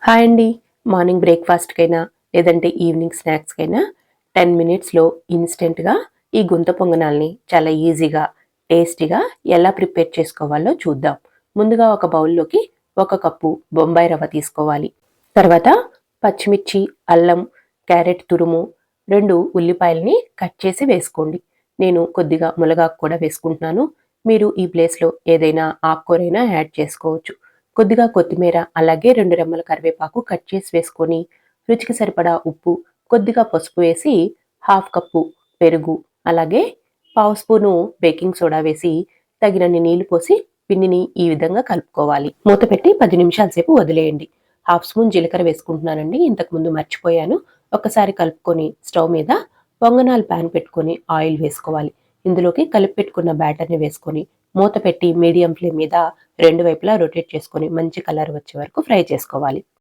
Hi అండి. Morning బ్రేక్‌ఫాస్ట్‌కైనా, లేదంటే evening స్నాక్స్‌కైనా 10 మినిట్స్‌లో ఇన్‌స్టంట్‌గా ఈ గుంత పొంగనాల్ని చాలా ఈజీగా, టేస్టీగా ఎలా ప్రిపేర్ చేసుకోవాలో చూద్దాం. ముందుగా ఒక బౌల్‌లోకి 1 కప్పు బొంబాయి రవ్వ తీసుకోవాలి. తర్వాత పచ్చిమిర్చి, అల్లం, క్యారెట్ తురుము, 2 ఉల్లిపాయలని కట్ చేసి వేసుకోండి. నేను కొద్దిగా ములగాకు కూడా వేసుకుంటున్నాను. మీరు ఈ ప్లేస్‌లో ఏదైనా ఆకుకూరైనా యాడ్ చేసుకోవచ్చు. కొద్దిగా కొత్తిమీర, అలాగే 2 రెమ్మల కరివేపాకు కట్ చేసి వేసుకొని, రుచికి సరిపడా ఉప్పు, కొద్దిగా పసుపు వేసి, హాఫ్ కప్పు పెరుగు, అలాగే పావు స్పూను బేకింగ్ సోడా వేసి, తగినన్ని నీళ్లు పోసి పిండిని ఈ విధంగా కలుపుకోవాలి. మూత పెట్టి 10 నిమిషాల సేపు వదిలేయండి. హాఫ్ స్పూన్ జీలకర్ర వేసుకుంటున్నానండి. ఇంతకుముందు మర్చిపోయాను. ఒక్కసారి కలుపుకొని స్టవ్ మీద పొంగనాలు పాన్ పెట్టుకొని ఆయిల్ వేసుకోవాలి. ఇందులోకి కలిపి పెట్టుకున్న బ్యాటర్‌ని వేసుకొని మూత పెట్టి మీడియం ఫ్లేమ్ మీద 2 వైపులా రొటేట్ చేసుకొని మంచి కలర్ వచ్చే వరకు ఫ్రై చేసుకోవాలి.